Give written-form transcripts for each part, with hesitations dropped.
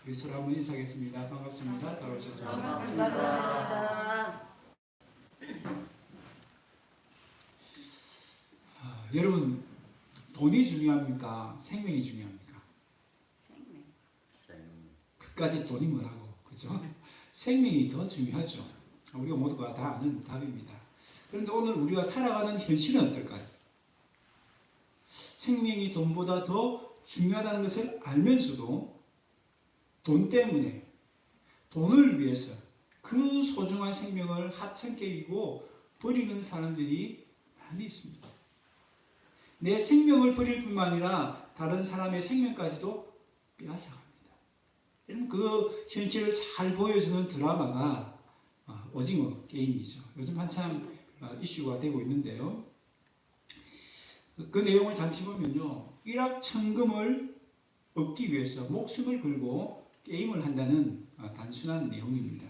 우리 서로 한번 인사하겠습니다. 반갑습니다. 잘 오셨습니다. 반갑습니다. 여러분, 돈이 중요합니까? 생명이 중요합니까? 끝까지 돈이 뭐라고, 그죠? 생명이 더 중요하죠. 우리가 모두가 다 아는 답입니다. 그런데 오늘 우리가 살아가는 현실은 어떨까요? 생명이 돈보다 더 중요하다는 것을 알면서도 돈 때문에, 돈을 위해서 그 소중한 생명을 하찮게 여기고 버리는 사람들이 많이 있습니다. 내 생명을 버릴 뿐만 아니라 다른 사람의 생명까지도 빼앗아갑니다. 여러분, 그 현실을 잘 보여주는 드라마가 오징어 게임이죠. 요즘 한참 이슈가 되고 있는데요. 그 내용을 잠시 보면요, 일확천금을 얻기 위해서 목숨을 걸고 게임을 한다는 단순한 내용입니다.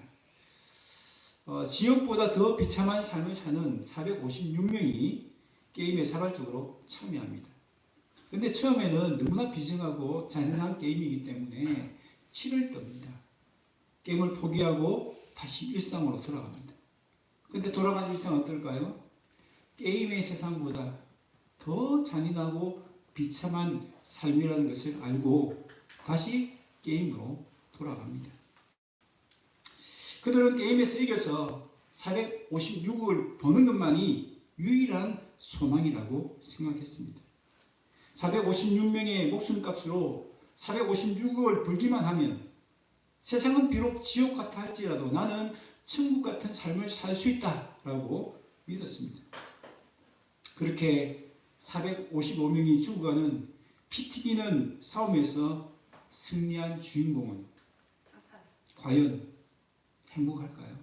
지역보다 더 비참한 삶을 사는 456명이 게임에 자발적으로 참여합니다. 근데 처음에는 너무나 비정하고 잔인한 게임이기 때문에 치를 떱니다. 게임을 포기하고 다시 일상으로 돌아갑니다. 근데 돌아간 일상은 어떨까요? 게임의 세상보다 더 잔인하고 비참한 삶이라는 것을 알고 다시 게임으로 돌아갑니다. 그들은 게임에서 이겨서 456억을 버는 것만이 유일한 소망이라고 생각했습니다. 456명의 목숨값으로 456억을 벌기만 하면 세상은 비록 지옥 같아 할지라도 나는 천국 같은 삶을 살 수 있다라고 믿었습니다. 그렇게 455명이 죽어가는 피 튀기는 싸움에서 승리한 주인공은 과연 행복할까요?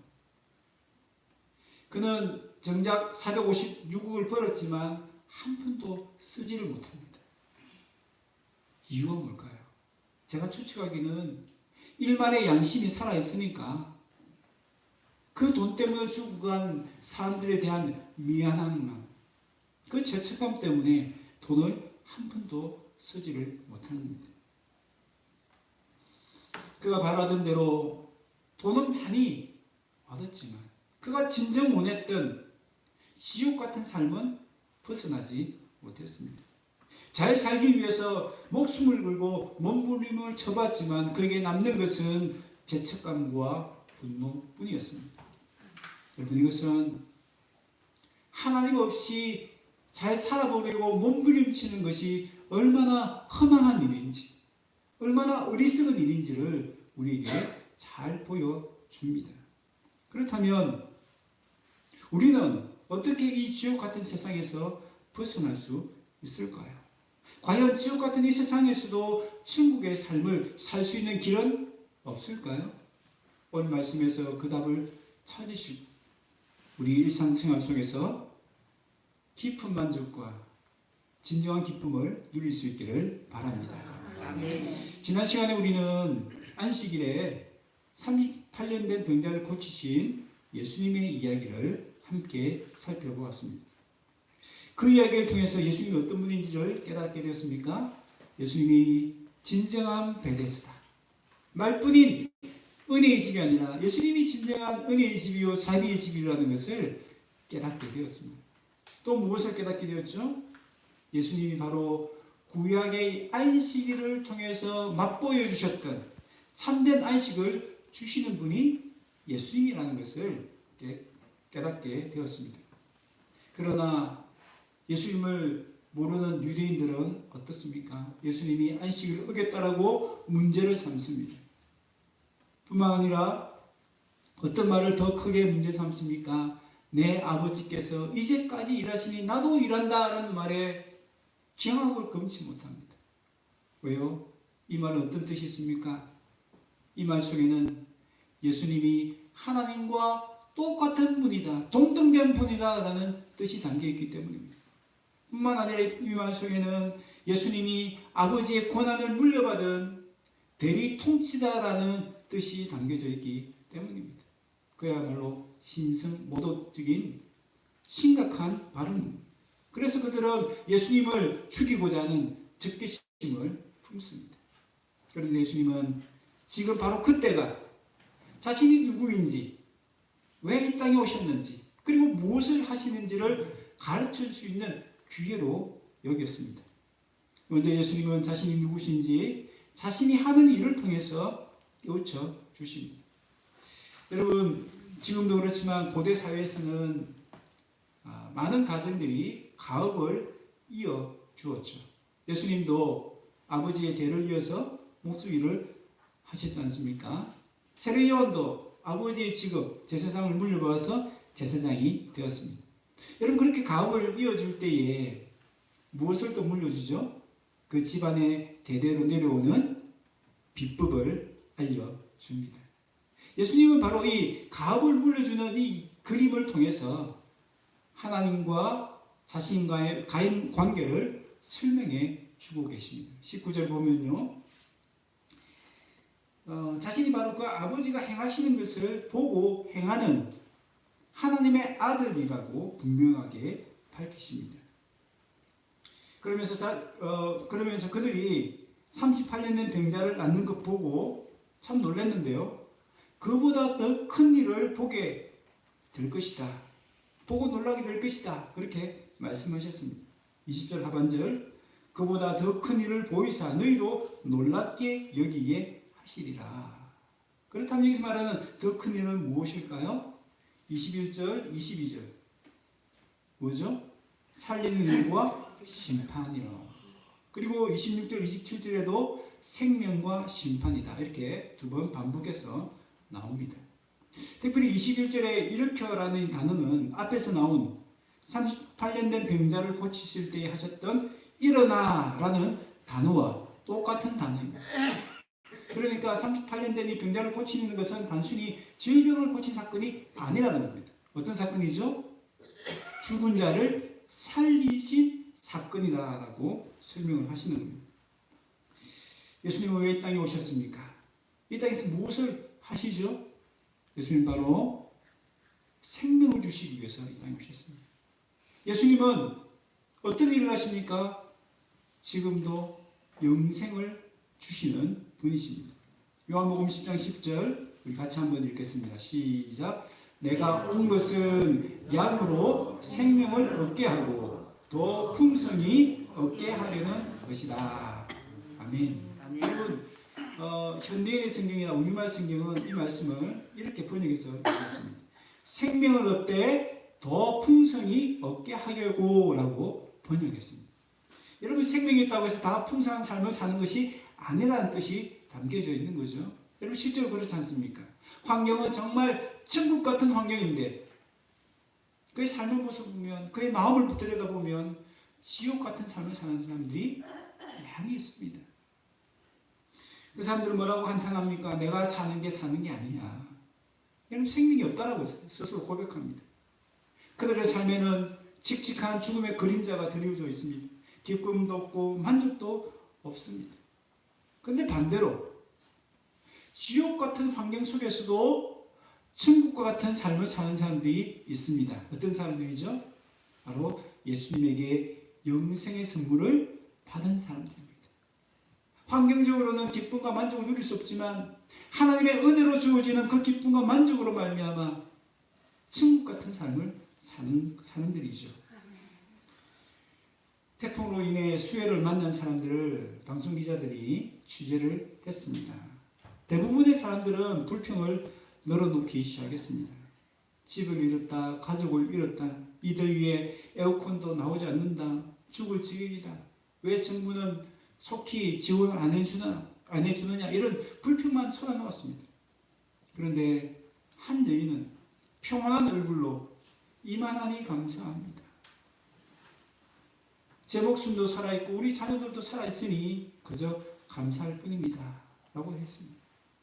그는 정작 456억을 벌었지만 한 푼도 쓰지를 못합니다. 이유가 뭘까요? 제가 추측하기는 일말의 양심이 살아있으니까 그 돈 때문에 죽어간 사람들에 대한 미안한 마음, 그 죄책감 때문에 돈을 한 푼도 쓰지를 못하는 겁니다. 그가 바라던 대로 돈은 많이 얻었지만 그가 진정 원했던 지옥 같은 삶은 벗어나지 못했습니다. 잘 살기 위해서 목숨을 걸고 몸부림을 쳐봤지만 그에게 남는 것은 죄책감과 분노뿐이었습니다. 여러분, 이것은 하나님 없이 잘 살아보려고 몸부림치는 것이 얼마나 허망한 일인지, 얼마나 어리석은 일인지를 우리에게 잘 보여줍니다. 그렇다면 우리는 어떻게 이 지옥 같은 세상에서 벗어날 수 있을까요? 과연 지옥 같은 이 세상에서도 천국의 삶을 살 수 있는 길은 없을까요? 오늘 말씀에서 그 답을 찾으시고 우리 일상생활 속에서 깊은 만족과 진정한 기쁨을 누릴 수 있기를 바랍니다. 지난 시간에 우리는 안식일에 38년 된 병자를 고치신 예수님의 이야기를 함께 살펴보았습니다. 그 이야기를 통해서 예수님이 어떤 분인지를 깨닫게 되었습니까? 예수님이 진정한 베데스다, 말뿐인 은혜의 집이 아니라 예수님이 진정한 은혜의 집이요 자비의 집이라는 것을 깨닫게 되었습니다. 또 무엇을 깨닫게 되었죠? 예수님이 바로 구약의 안식일을 통해서 맛보여 주셨던 참된 안식을 주시는 분이 예수님이라는 것을 깨닫게 되었습니다. 그러나 예수님을 모르는 유대인들은 어떻습니까? 예수님이 안식일을 어겼다라고 문제를 삼습니다. 뿐만 아니라 어떤 말을 더 크게 문제 삼습니까? 내 아버지께서 이제까지 일하시니 나도 일한다라는 말에 경악을 금치 못합니다. 왜요? 이 말은 어떤 뜻이 있습니까? 이 말 속에는 예수님이 하나님과 똑같은 분이다, 동등된 분이다 라는 뜻이 담겨있기 때문입니다. 뿐만 아니라 이 말 속에는 예수님이 아버지의 권한을 물려받은 대리 통치자라는 뜻이 담겨져 있기 때문입니다. 그야말로 신성모독적인 심각한 발언입니다. 그래서 그들은 예수님을 죽이고자 하는 적개심을 품습니다. 그런데 예수님은 지금 바로 그때가 자신이 누구인지, 왜 이 땅에 오셨는지, 그리고 무엇을 하시는지를 가르칠 수 있는 기회로 여겼습니다. 먼저 예수님은 자신이 누구신지 자신이 하는 일을 통해서 깨우쳐 주십니다. 여러분, 지금도 그렇지만 고대 사회에서는 많은 가정들이 가업을 이어 주었죠. 예수님도 아버지의 대를 이어서 목수일을 하셨지 않습니까? 세례요한도 아버지의 직업 제사장을 물려받아서 제사장이 되었습니다. 여러분, 그렇게 가업을 이어줄 때에 무엇을 또 물려주죠? 그 집안의 대대로 내려오는 비법을 알려줍니다. 예수님은 바로 이 가업을 물려주는 이 그림을 통해서 하나님과 자신과의 가인 관계를 설명해 주고 계십니다. 19절 보면요. 자신이 바로 그 아버지가 행하시는 것을 보고 행하는 하나님의 아들이라고 분명하게 밝히십니다. 그러면서 그들이 38년 된 병자를 낳는 것 보고 참 놀랐는데요. 그보다 더 큰 일을 보게 될 것이다. 보고 놀라게 될 것이다. 그렇게 말씀하셨습니다. 20절 하반절, 그보다 더 큰 일을 보이사 너희도 놀랍게 여기게 하시리라. 그렇다면 여기서 말하는 더 큰 일은 무엇일까요? 21절, 22절 뭐죠? 살리는 일과 심판이라. 그리고 26절, 27절에도 생명과 심판이다. 이렇게 두 번 반복해서 나옵니다. 특별히 21절에 일으켜라는 단어는 앞에서 나온 38년 된 병자를 고치실 때 하셨던 일어나라는 단어와 똑같은 단어입니다. 그러니까 38년 된 이 병자를 고치는 것은 단순히 질병을 고친 사건이 아니라는 겁니다. 어떤 사건이죠? 죽은 자를 살리신 사건이다라고 설명을 하시는 겁니다. 예수님은 왜 이 땅에 오셨습니까? 이 땅에서 무엇을 하시죠? 예수님 바로 생명을 주시기 위해서 이 땅에 오셨습니다. 예수님은 어떤 일을 하십니까? 지금도 영생을 주시는 분이십니다. 요한복음 10장 10절 우리 같이 한번 읽겠습니다. 시작. 내가 온 것은 양으로 생명을 얻게 하고 더 풍성히 얻게 하려는 것이다. 아멘. 여러분, 현대인의 성경이나 우리말 성경은 이 말씀을 이렇게 번역해서 읽었습니다. 생명을 얻되 더 풍성히 얻게 하려고라고 번역했습니다. 여러분, 생명이 있다고 해서 다 풍성한 삶을 사는 것이 아니라는 뜻이 담겨져 있는 거죠. 여러분, 실제로 그렇지 않습니까? 환경은 정말 천국 같은 환경인데 그의 삶을 보면, 그의 마음을 들여다보면 지옥 같은 삶을 사는 사람들이 많이 있습니다. 그 사람들은 뭐라고 한탄합니까? 내가 사는 게 아니야. 여러분, 생명이 없다라고 스스로 고백합니다. 그들의 삶에는 칙칙한 죽음의 그림자가 드리워져 있습니다. 기쁨도 없고 만족도 없습니다. 그런데 반대로 지옥 같은 환경 속에서도 천국과 같은 삶을 사는 사람들이 있습니다. 어떤 사람들이죠? 바로 예수님에게 영생의 선물을 받은 사람들입니다. 환경적으로는 기쁨과 만족을 누릴 수 없지만 하나님의 은혜로 주어지는 그 기쁨과 만족으로 말미암아 천국 같은 삶을 사는 사람들이죠. 태풍으로 인해 수해를 만난 사람들을 방송기자들이 취재를 했습니다. 대부분의 사람들은 불평을 늘어놓기 시작했습니다. 집을 잃었다, 가족을 잃었다, 이 더위에 에어컨도 나오지 않는다, 죽을 지경이다, 왜 정부는 속히 지원을 안 해주느냐, 이런 불평만 쏟아놓았습니다. 그런데 한 여인은 평안한 얼굴로 이만하니 감사합니다. 제 목숨도 살아있고 우리 자녀들도 살아있으니 그저 감사할 뿐입니다. 라고 했습니다.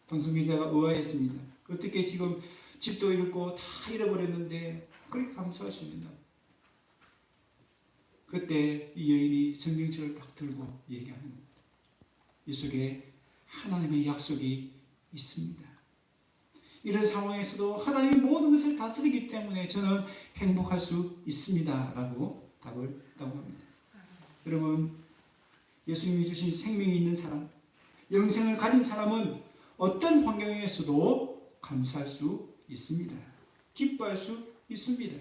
방송기자가 의아했습니다. 어떻게 지금 집도 잃고 다 잃어버렸는데 그렇게 감사할 수 있나? 그때 이 여인이 성경책을 딱 들고 얘기하는 겁니다. 이 속에 하나님의 약속이 있습니다. 이런 상황에서도 하나님이 모든 것을 다스리기 때문에 저는 행복할 수 있습니다. 라고 답을 했다고 합니다. 여러분, 예수님이 주신 생명이 있는 사람, 영생을 가진 사람은 어떤 환경에서도 감사할 수 있습니다. 기뻐할 수 있습니다.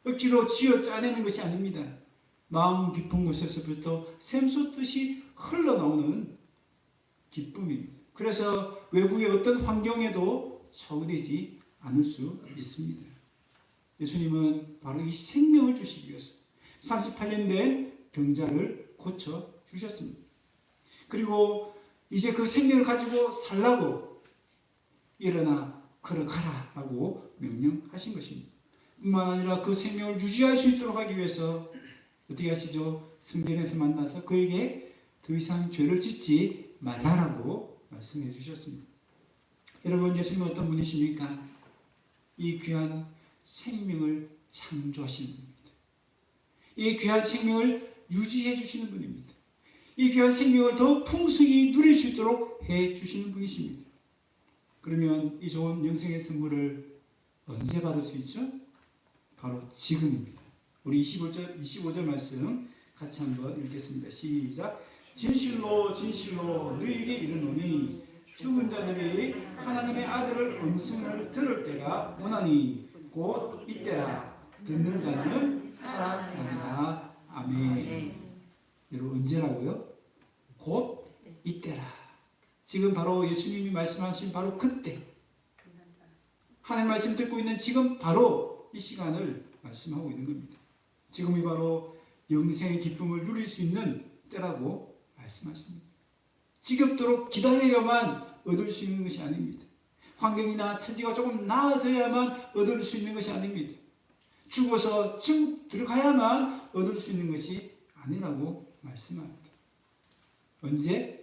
억지로 쥐어 짜내는 것이 아닙니다. 마음 깊은 곳에서부터 샘솟듯이 흘러나오는 기쁨입니다. 그래서 외부의 어떤 환경에도 좌우되지 않을 수 있습니다. 예수님은 바로 이 생명을 주시기 위해서 38년 된 병자를 고쳐 주셨습니다. 그리고 이제 그 생명을 가지고 살라고 일어나 걸어가라 라고 명령하신 것입니다. 뿐만 아니라 그 생명을 유지할 수 있도록 하기 위해서 어떻게 하시죠? 성전에서 만나서 그에게 더 이상 죄를 짓지 말라라고 말씀해 주셨습니다. 여러분, 예수님은 어떤 분이십니까? 이 귀한 생명을 창조하신 분입니다. 이 귀한 생명을 유지해 주시는 분입니다. 이 귀한 생명을 더 풍성히 누릴 수 있도록 해 주시는 분이십니다. 그러면 이 좋은 영생의 선물을 언제 받을 수 있죠? 바로 지금입니다. 우리 25절 말씀 같이 한번 읽겠습니다. 시작. 진실로 진실로 너희에게 이르노니 죽은 자들이 하나님의 아들을 음성을 들을 때가 오나니 곧 이때라. 듣는 자는 살아나리라. 아멘. 여러분, 언제라고요? 곧 이때라. 지금 바로 예수님이 말씀하신 바로 그때, 하나님 말씀 듣고 있는 지금 바로 이 시간을 말씀하고 있는 겁니다. 지금이 바로 영생의 기쁨을 누릴 수 있는 때라고 말씀하십니다. 지겹도록 기다려야만 얻을 수 있는 것이 아닙니다. 환경이나 처지가 조금 나아져야만 얻을 수 있는 것이 아닙니다. 죽어서 쭉 들어가야만 얻을 수 있는 것이 아니라고 말씀합니다. 언제?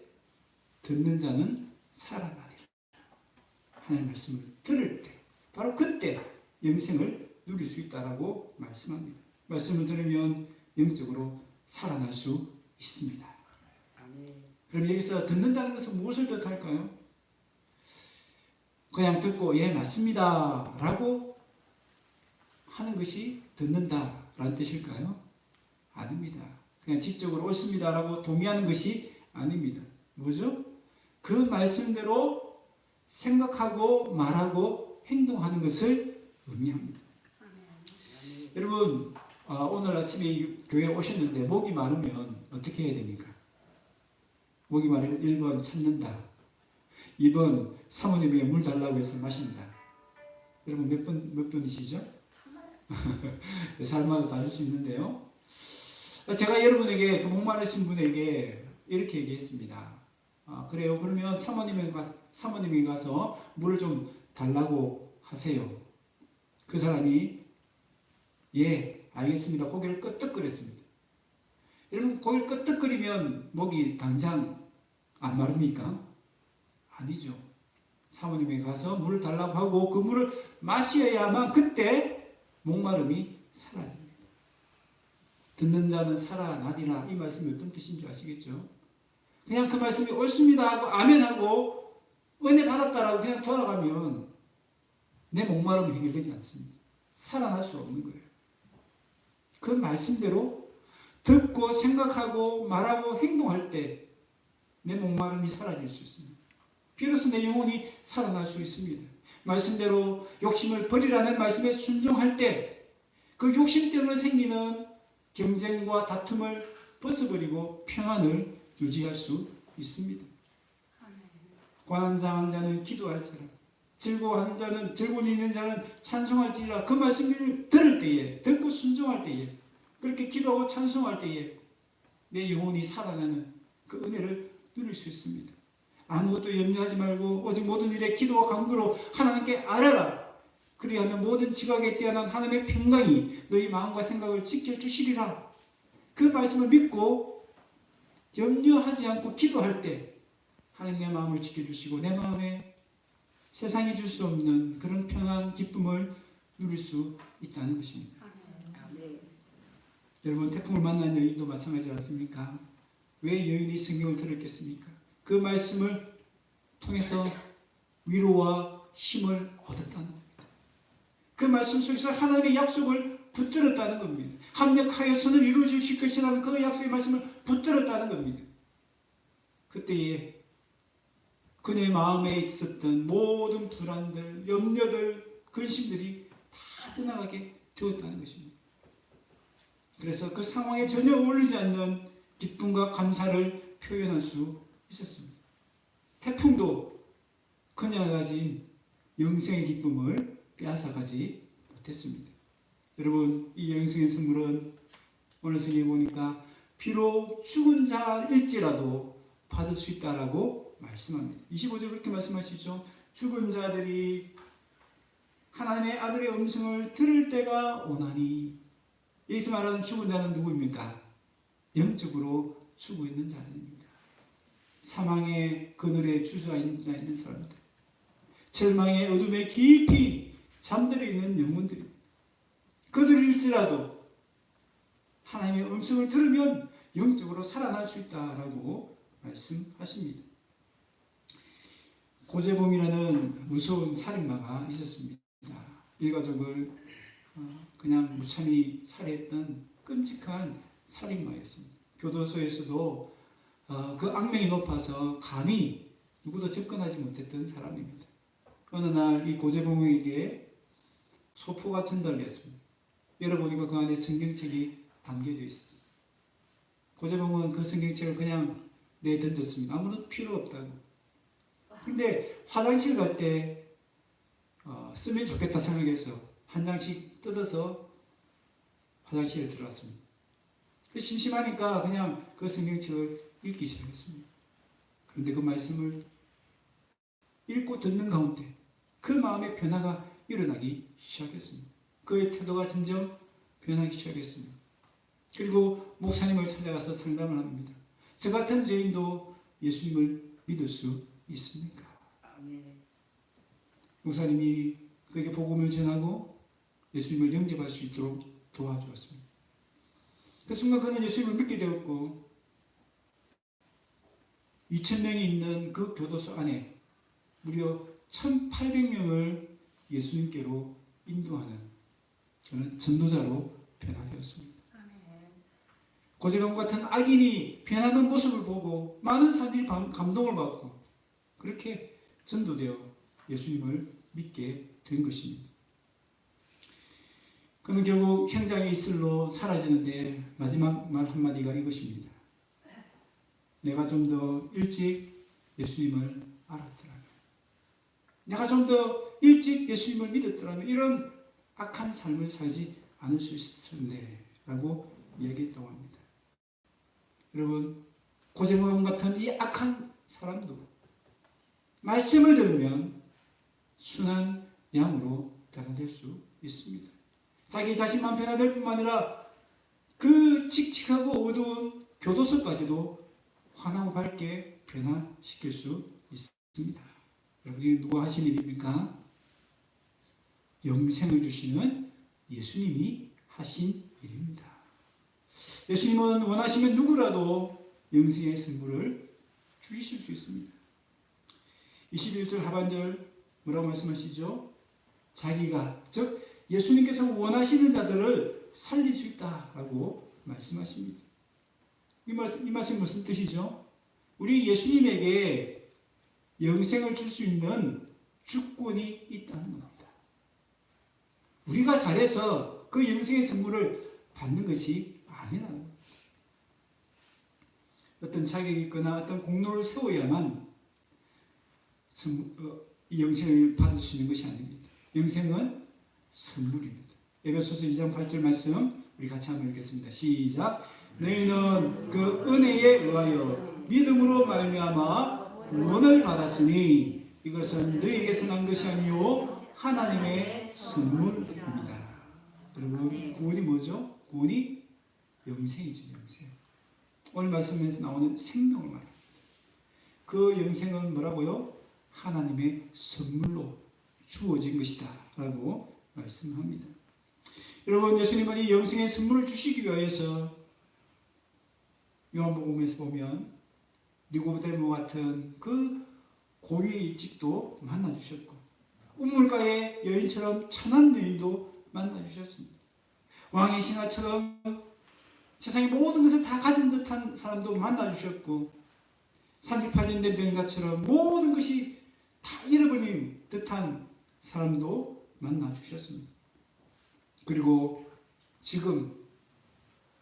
듣는 자는 살아나리라. 하나님의 말씀을 들을 때, 바로 그때 영생을 누릴 수 있다라고 말씀합니다. 말씀을 들으면 영적으로 살아날 수 있습니다. 그럼 여기서 듣는다는 것은 무엇을 뜻할까요? 그냥 듣고 예 맞습니다 라고 하는 것이 듣는다라는 뜻일까요? 아닙니다. 그냥 지적으로 옳습니다 라고 동의하는 것이 아닙니다. 뭐죠? 그 말씀대로 생각하고 말하고 행동하는 것을 의미합니다. 여러분, 오늘 아침에 교회에 오셨는데 목이 마르면 어떻게 해야 됩니까? 목이 마르면 1번 참는다, 2번 사모님에게 물 달라고 해서 마신다. 여러분 몇 분이시죠? 사람마다 다를 수 있는데요. 제가 여러분에게 그 목마르신 분에게 이렇게 얘기했습니다. 그래요. 그러면 사모님에게 가서 물을 좀 달라고 하세요. 그 사람이 예, 알겠습니다. 고개를 끄덕거렸습니다. 여러분, 고개를 끄덕거리면 목이 당장 안 마릅니까? 아니죠. 사모님에게 가서 물을 달라고 하고 그 물을 마셔야만 그때 목마름이 사라집니다. 듣는 자는 살아나리라. 이 말씀이 어떤 뜻인 줄 아시겠죠? 그냥 그 말씀이 옳습니다 하고 아멘하고 은혜 받았다라고 그냥 돌아가면 내 목마름이 해결되지 않습니다. 살아날 수 없는 거예요. 그 말씀대로 듣고 생각하고 말하고 행동할 때 내 목마름이 사라질 수 있습니다. 비로소 내 영혼이 살아날 수 있습니다. 말씀대로 욕심을 버리라는 말씀에 순종할 때 그 욕심 때문에 생기는 경쟁과 다툼을 벗어버리고 평안을 유지할 수 있습니다. 고난당한 자는 기도할지라, 즐거워하는 자는, 즐거운 있는 자는 찬송할지라. 그 말씀을 들을 때에, 듣고 순종할 때에, 그렇게 기도하고 찬송할 때에 내 영혼이 살아나는 그 은혜를 누릴 수 있습니다. 아무것도 염려하지 말고 오직 모든 일에 기도와 간구로 하나님께 아뢰라. 그리하면 모든 지각에 뛰어난 하나님의 평강이 너희 마음과 생각을 지켜주시리라. 그 말씀을 믿고 염려하지 않고 기도할 때 하나님의 마음을 지켜주시고 내 마음에 세상이 줄 수 없는 그런 평안, 기쁨을 누릴 수 있다는 것입니다. 여러분, 태풍을 만난 여인도 마찬가지지 않습니까? 왜 여인이 성경을 들었겠습니까? 그 말씀을 통해서 위로와 힘을 얻었다는 겁니다. 그 말씀 속에서 하나님의 약속을 붙들었다는 겁니다. 합력하여서는 이루어질 것이라는 그 약속의 말씀을 붙들었다는 겁니다. 그때에 그녀의 마음에 있었던 모든 불안들, 염려들, 근심들이 다 떠나가게 되었다는 것입니다. 그래서 그 상황에 전혀 어울리지 않는 기쁨과 감사를 표현할 수 있었습니다. 태풍도 그녀가 가진 영생의 기쁨을 빼앗아가지 못했습니다. 여러분, 이 영생의 선물은 오늘 성경에 보니까 비록 죽은 자일지라도 받을 수 있다라고 말씀합니다. 25절 그렇게 말씀하시죠. 죽은 자들이 하나님의 아들의 음성을 들을 때가 오나니. 여기서 말하는 죽은 자는 누구입니까? 영적으로 죽어 있는 자들입니다. 사망의 그늘에 주저앉아 있는 사람들, 절망의 어둠에 깊이 잠들어 있는 영혼들입니다. 그들일지라도 하나님의 음성을 들으면 영적으로 살아날 수 있다라고 말씀하십니다. 고재봉이라는 무서운 살인마가 있었습니다. 일가족을 그냥 무참히 살해했던 끔찍한 살인마였습니다. 교도소에서도 그 악명이 높아서 감히 누구도 접근하지 못했던 사람입니다. 어느 날 이 고재봉에게 소포가 전달됐습니다. 열어보니까 그 안에 성경책이 담겨져 있었어요. 고재봉은 그 성경책을 그냥 내던졌습니다. 아무런 필요 없다고. 근데 화장실 갈 때 쓰면 좋겠다 생각해서 한 장씩 뜯어서 화장실에 들어갔습니다. 심심하니까 그냥 그 성경책을 읽기 시작했습니다. 그런데 그 말씀을 읽고 듣는 가운데 그 마음의 변화가 일어나기 시작했습니다. 그의 태도가 점점 변하기 시작했습니다. 그리고 목사님을 찾아가서 상담을 합니다. 저 같은 죄인도 예수님을 믿을 수 있습니까? 목사님이 그에게 복음을 전하고 예수님을 영접할 수 있도록 도와주었습니다. 그 순간 그는 예수님을 믿게 되었고 2,000명이 있는 그 교도소 안에 무려 1,800명을 예수님께로 인도하는 저는 전도자로 변화되었습니다. 고재봉 같은 악인이 변하는 모습을 보고 많은 사람들이 감동을 받고 그렇게 전도되어 예수님을 믿게 된 것입니다. 그는 결국 현장에 있을로 사라지는데 마지막 말 한마디가 이것입니다. 내가 좀 더 일찍 예수님을 알았더라면, 내가 좀 더 일찍 예수님을 믿었더라면 이런 악한 삶을 살지 않을 수 있을 텐데 라고 이야기했다고 합니다. 여러분, 고재봉 같은 이 악한 사람도 말씀을 들으면 순한 양으로 변화될 수 있습니다. 자기 자신만 변화될 뿐만 아니라 그 칙칙하고 어두운 교도소까지도 환하고 밝게 변화시킬 수 있습니다. 여러분이 누가 하신 일입니까? 영생을 주시는 예수님이 하신 일입니다. 예수님은 원하시면 누구라도 영생의 선물을 주실 수 있습니다. 21절 하반절 뭐라고 말씀하시죠? 자기가, 즉 예수님께서 원하시는 자들을 살릴 수 있다라고 말씀하십니다. 이 말씀이 무슨 뜻이죠? 우리 예수님에게 영생을 줄 수 있는 주권이 있다는 겁니다. 우리가 잘해서 그 영생의 선물을 받는 것이 아니라는 겁니다. 어떤 자격이 있거나 어떤 공로를 세워야만 이 영생을 받을 수 있는 것이 아닙니다. 영생은 선물입니다. 에베소서 2장 8절 말씀 우리 같이 한번 읽겠습니다. 시작. 너희는 그 은혜에 의하여 믿음으로 말미암아 구원을 받았으니 이것은 너희에게서 난 것이 아니요 하나님의 선물입니다. 여러분, 구원이 뭐죠? 구원이 영생이죠. 영생. 오늘 말씀에서 나오는 생명을 말합니다. 그 영생은 뭐라고요? 하나님의 선물로 주어진 것이다 라고 말씀합니다. 여러분, 예수님은 이 영생의 선물을 주시기 위해서 요한복음에서 보면 니고데모 같은 그 고위의 일직도 만나주셨고 우물가의 여인처럼 천한 여인도 만나주셨습니다. 왕의 신하처럼 세상의 모든 것을 다 가진 듯한 사람도 만나주셨고 38년 된 병자처럼 모든 것이 다 잃어버린 듯한 사람도 만나 주셨습니다. 그리고 지금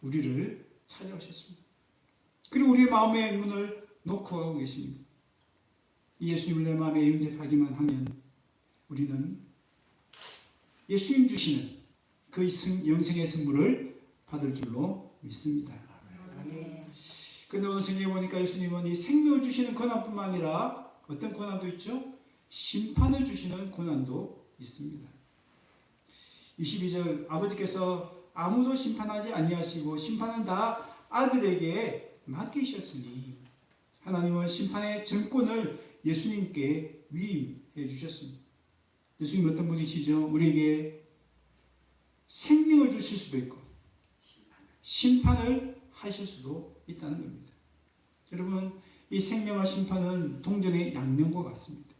우리를 찾아오셨습니다. 그리고 우리의 마음의 문을 놓고 가고 계십니다. 예수님을 내 마음에 영접하기만 하면 우리는 예수님 주시는 그 영생의 선물을 받을 줄로 믿습니다. 그런데 오늘 성경에 보니까 예수님은 이 생명을 주시는 고난뿐만 아니라 어떤 고난도 있죠? 심판을 주시는 고난도 있습니다. 22절 아버지께서 아무도 심판하지 아니하시고 심판은 다 아들에게 맡기셨으니 하나님은 심판의 전권을 예수님께 위임해 주셨습니다. 예수님 어떤 분이시죠? 우리에게 생명을 주실 수도 있고 심판을 하실 수도 있다는 겁니다. 여러분, 이 생명과 심판은 동전의 양면과 같습니다.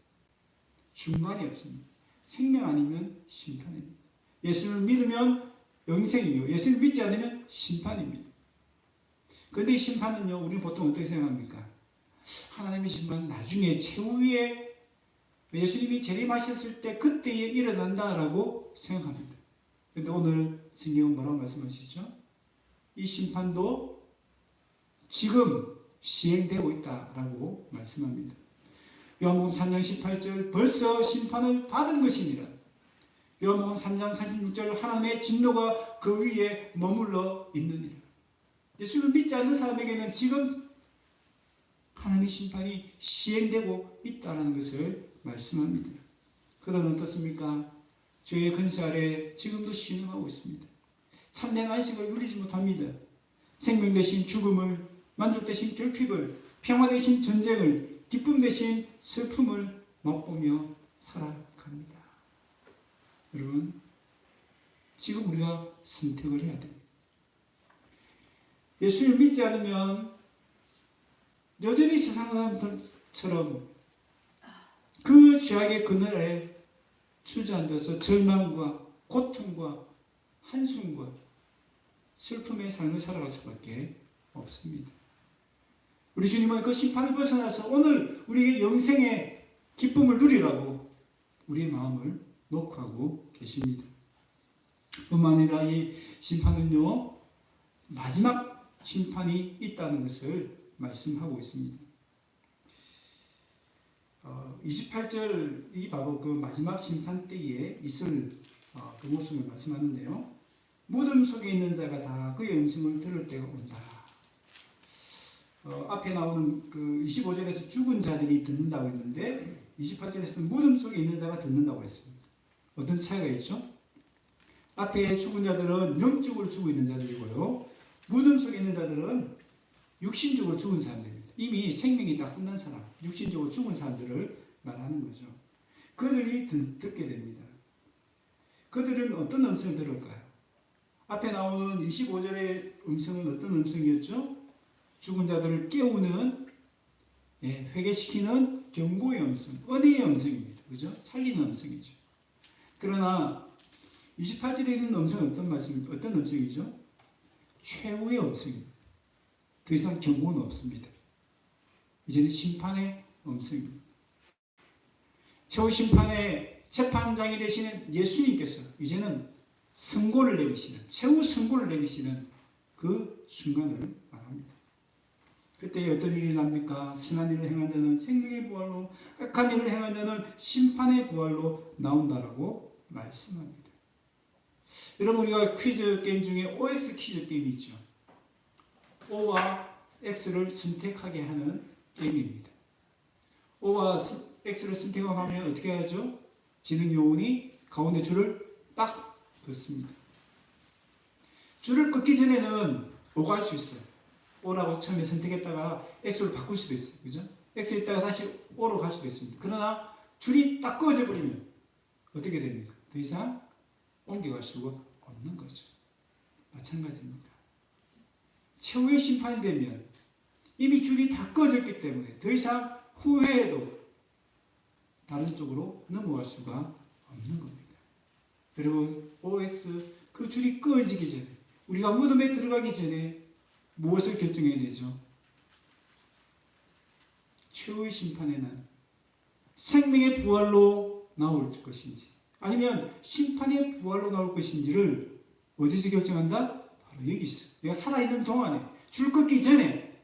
중간이 없습니다. 생명 아니면 심판입니다. 예수를 믿으면 영생이요, 예수를 믿지 않으면 심판입니다. 그런데 이 심판은요, 우리는 보통 어떻게 생각합니까? 하나님의 심판은 나중에 최후에 예수님이 재림하셨을 때 그때에 일어난다라고 생각합니다. 그런데 오늘 성경은 뭐라고 말씀하시죠? 이 심판도 지금 시행되고 있다라고 말씀합니다. 요한복음 3장 18절 벌써 심판을 받은 것이니라. 요한복음 3장 36절 하나님의 진노가 그 위에 머물러 있느니라. 예수를 믿지 않는 사람에게는 지금 하나님의 심판이 시행되고 있다는 것을 말씀합니다. 그들은 어떻습니까? 죄의 근세 아래 지금도 신음하고 있습니다. 참된 안식을 누리지 못합니다. 생명 대신 죽음을, 만족 대신 결핍을, 평화 대신 전쟁을, 기쁨 대신 슬픔을 맛보며 살아갑니다. 여러분, 지금 우리가 선택을 해야 됩니다. 예수를 믿지 않으면 여전히 세상 사람들처럼 그 죄악의 그늘에 주저앉아서 절망과 고통과 한숨과 슬픔의 삶을 살아갈 수밖에 없습니다. 우리 주님은 그 심판을 벗어나서 오늘 우리의 영생의 기쁨을 누리라고 우리의 마음을 녹하고 계십니다. 뿐만 아니라 이 심판은요, 마지막 심판이 있다는 것을 말씀하고 있습니다. 28절이 바로 그 마지막 심판 때에 있을 그 모습을 말씀하는데요. 무덤 속에 있는 자가 다 그의 음성을 들을 때가 온다. 앞에 나오는 그 25절에서 죽은 자들이 듣는다고 했는데 28절에서는 무덤 속에 있는 자가 듣는다고 했습니다. 어떤 차이가 있죠? 앞에 죽은 자들은 영적으로 죽어 있는 자들이고요. 무덤 속에 있는 자들은 육신적으로 죽은 사람들입니다. 이미 생명이 다 끝난 사람, 육신적으로 죽은 사람들을 말하는 거죠. 그들이 듣게 됩니다. 그들은 어떤 음성을 들을까요? 앞에 나오는 25절의 음성은 어떤 음성이었죠? 죽은 자들을 깨우는, 회개시키는 경고의 음성, 은혜의 음성입니다. 그죠? 살리는 음성이죠. 그러나 28절에 있는 음성은 어떤 음성이죠? 최후의 음성입니다. 더 이상 경고는 없습니다. 이제는 심판의 음성입니다. 최후 심판의 재판장이 되시는 예수님께서 이제는 선고를 내리시는, 최후 선고를 내리시는 그 순간을 말합니다. 그때 어떤 일이 납니까? 선한 일을 행한 자는 생명의 부활로, 악한 일을 행한 자는 심판의 부활로 나온다라고 말씀합니다. 여러분, 우리가 퀴즈 게임 중에 OX 퀴즈 게임이 있죠. O와 X를 선택하게 하는 게임입니다. O와 X를 선택하면 어떻게 하죠? 지능 요원이 가운데 줄을 딱 긋습니다. 줄을 긋기 전에는 O가 할 수 있어요. O라고 처음에 선택했다가 X로 바꿀 수도 있어요. 그죠? X 있다가 다시 O로 갈 수도 있습니다. 그러나 줄이 딱 꺼져 버리면 어떻게 됩니까? 더 이상 옮겨갈 수가 없는 거죠. 마찬가지입니다. 최후의 심판이 되면 이미 줄이 다 꺼졌기 때문에 더 이상 후회해도 다른 쪽으로 넘어갈 수가 없는 겁니다. 여러분, OX 그 줄이 꺼지기 전에, 우리가 무덤에 들어가기 전에 무엇을 결정해야 되죠? 최후의 심판의 날 생명의 부활로 나올 것인지 아니면 심판의 부활로 나올 것인지를 어디서 결정한다? 바로 여기서 내가 살아있는 동안에 줄 걷기 전에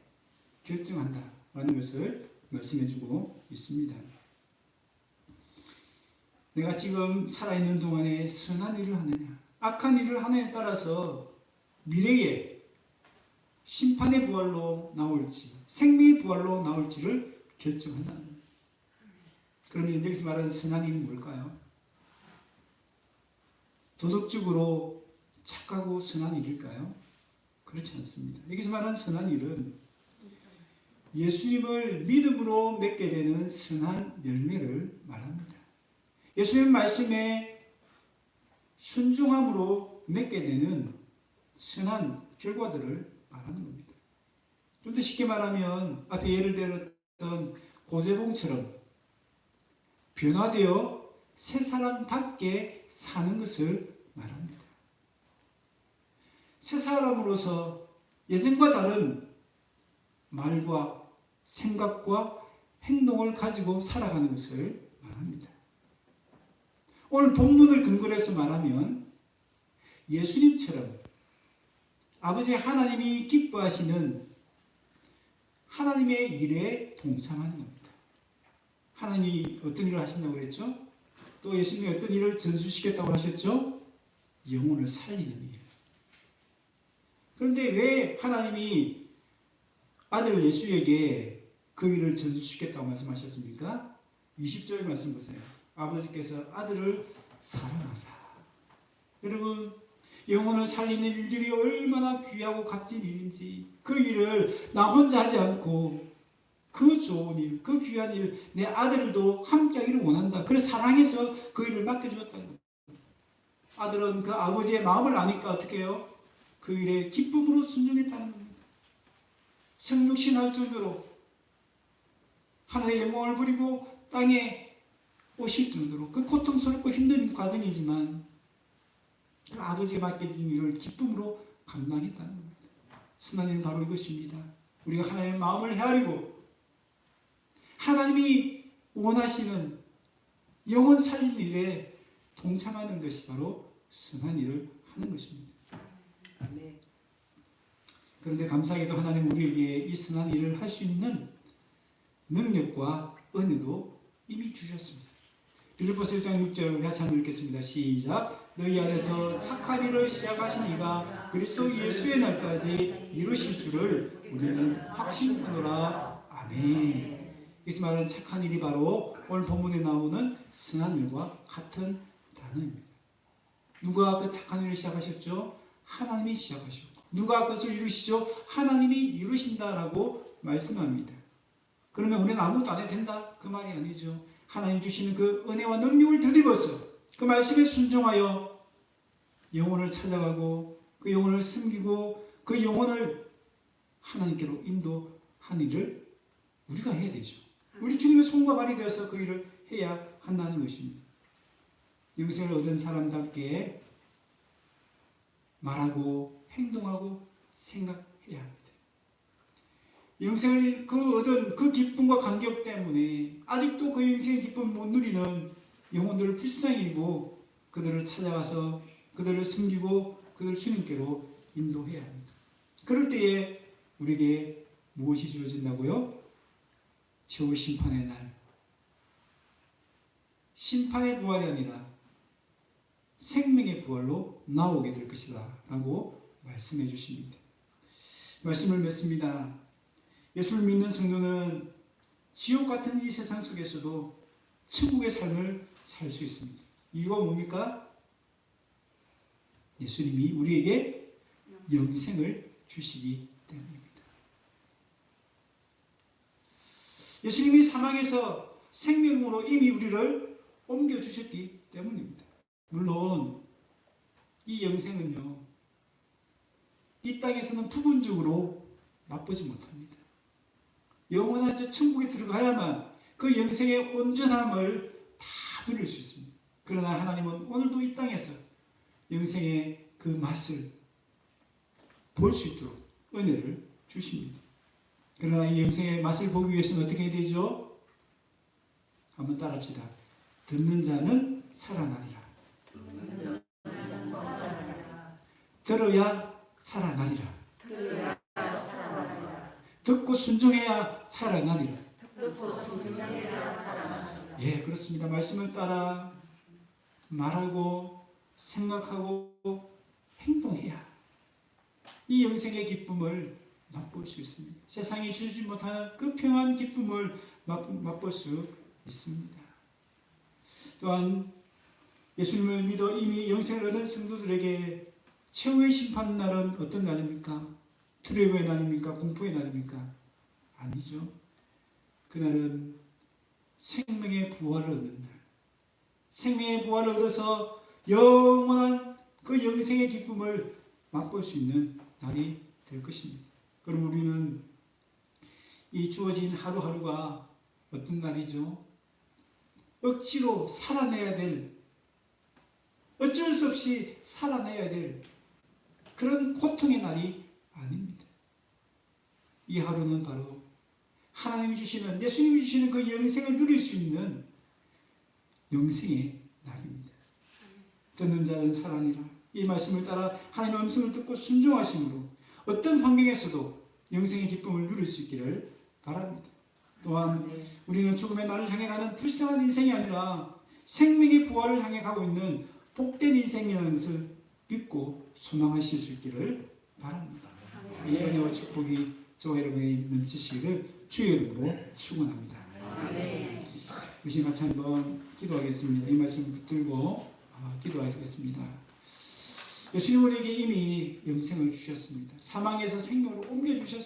결정한다라는 것을 말씀해주고 있습니다. 내가 지금 살아있는 동안에 선한 일을 하느냐 악한 일을 하느냐에 따라서 미래에 심판의 부활로 나올지 생명의 부활로 나올지를 결정한다는 겁니다. 그러면 여기서 말하는 선한 일은 뭘까요? 도덕적으로 착하고 선한 일일까요? 그렇지 않습니다. 여기서 말하는 선한 일은 예수님을 믿음으로 맺게 되는 선한 열매를 말합니다. 예수님 말씀에 순종함으로 맺게 되는 선한 결과들을 말하는 겁니다. 좀 더 쉽게 말하면 앞에 예를 들었던 고재봉처럼 변화되어 새 사람답게 사는 것을 말합니다. 새 사람으로서 예전과 다른 말과 생각과 행동을 가지고 살아가는 것을 말합니다. 오늘 본문을 근거로 해서 말하면 예수님처럼 아버지 하나님이 기뻐하시는 하나님의 일에 동참하는 겁니다. 하나님이 어떤 일을 하신다고 그랬죠? 또 예수님이 어떤 일을 전수시켰다고 하셨죠? 영혼을 살리는 일. 그런데 왜 하나님이 아들 예수에게 그 일을 전수시켰다고 말씀하셨습니까? 20절 말씀 보세요. 아버지께서 아들을 사랑하사. 여러분, 영혼을 살리는 일들이 얼마나 귀하고 값진 일인지 그 일을 나 혼자 하지 않고 그 좋은 일, 그 귀한 일, 내 아들도 함께 하기를 원한다. 그래서 사랑해서 그 일을 맡겨주었다는 겁니다. 아들은 그 아버지의 마음을 아니까 어떻게 해요? 그 일에 기쁨으로 순종했다는 겁니다. 성육신할 정도로 하늘의 영광을 부리고 땅에 오실 정도로 그 고통스럽고 힘든 과정이지만 그 아버지가 맡겨준 일을 기쁨으로 감당했다는 겁니다. 선한 일은 바로 이것입니다. 우리가 하나님의 마음을 헤아리고 하나님이 원하시는 영혼 살리는 일에 동참하는 것이 바로 선한 일을 하는 것입니다. 그런데 감사하게도 하나님 우리에게 이 선한 일을 할 수 있는 능력과 은혜도 이미 주셨습니다. 빌립보서 1장 6절 다시 한번 읽겠습니다. 시작. 너희 안에서 착한 일을 시작하신 이가 그리스도 예수의 날까지 이루실 줄을 우리는 확신하노라. 아멘. 여기서 말하는 착한 일이 바로 오늘 본문에 나오는 선한 일과 같은 단어입니다. 누가 그 착한 일을 시작하셨죠? 하나님이 시작하셨고 누가 그것을 이루시죠? 하나님이 이루신다라고 말씀합니다. 그러면 우리는 아무것도 안 해도 된다? 그 말이 아니죠. 하나님 주시는 그 은혜와 능력을 드리고서 그 말씀에 순종하여 영혼을 찾아가고 그 영혼을 섬기고 그 영혼을 하나님께로 인도하는 일을 우리가 해야 되죠. 우리 주님의 손과 발이 되어서 그 일을 해야 한다는 것입니다. 영생을 얻은 사람답게 말하고 행동하고 생각해야 합니다. 영생을 얻은 그 기쁨과 감격 때문에 아직도 그 영생의 기쁨을 못 누리는 영혼들을 불쌍히 여기고 그들을 찾아가서 그들을 섬기고 그들을 주님께로 인도해야 합니다. 그럴 때에 우리에게 무엇이 주어진다고요? 최후 심판의 날, 심판의 부활이 아니라 생명의 부활로 나오게 될 것이다 라고 말씀해 주십니다. 말씀을 맺습니다. 예수를 믿는 성도는 지옥 같은 이 세상 속에서도 천국의 삶을 살 수 있습니다. 이유가 뭡니까? 예수님이 우리에게 영생을 주시기 때문입니다. 예수님이 사망에서 생명으로 이미 우리를 옮겨주셨기 때문입니다. 물론 이 영생은요, 이 땅에서는 부분적으로 맛보지 못합니다. 영원한 저 천국에 들어가야만 그 영생의 온전함을 다 누릴 수 있습니다. 그러나 하나님은 오늘도 이 땅에서 영생의 그 맛을 볼 수 있도록 은혜를 주십니다. 그러나 이 영생의 맛을 보기 위해서는 어떻게 해야 되죠? 한번 따라합시다. 듣는 자는 살아나리라. 들어야 살아나리라. 듣고 순종해야 살아나리라. 예, 그렇습니다. 말씀을 따라 말하고 생각하고 행동해야 이 영생의 기쁨을 맛볼 수 있습니다. 세상이 주지 못하는 그 평안 기쁨을 맛볼 수 있습니다. 또한 예수님을 믿어 이미 영생을 얻은 성도들에게 최후의 심판날은 어떤 날입니까? 두려움의 날입니까? 공포의 날입니까? 아니죠. 그날은 생명의 부활을 얻는 날. 생명의 부활을 얻어서 영원한 그 영생의 기쁨을 맛볼 수 있는 날이 될 것입니다. 그럼 우리는 이 주어진 하루하루가 어떤 날이죠? 억지로 살아내야 될, 어쩔 수 없이 살아내야 될 그런 고통의 날이 아닙니다. 이 하루는 바로 하나님이 주시는, 예수님이 주시는 그 영생을 누릴 수 있는 영생의 날입니다. 듣는 자는 살아니라. 이 말씀을 따라 하나님의 음성을 듣고 순종하심으로 어떤 환경에서도 영생의 기쁨을 누릴 수 있기를 바랍니다. 또한 우리는 죽음의 날을 향해 가는 불쌍한 인생이 아니라 생명의 부활을 향해 가고 있는 복된 인생이라는 것을 믿고 소망하실 수 있기를 바랍니다. 이 은혜와 축복이 저와 여러분이 넘치시기를 주의 이름으로 축원합니다. 우리 같이 한번 기도하겠습니다. 이 말씀 붙들고 기도하겠습니다. 예수님 우리에게 이미 영생을 주셨습니다. 사망에서 생명으로 옮겨주셨습니다.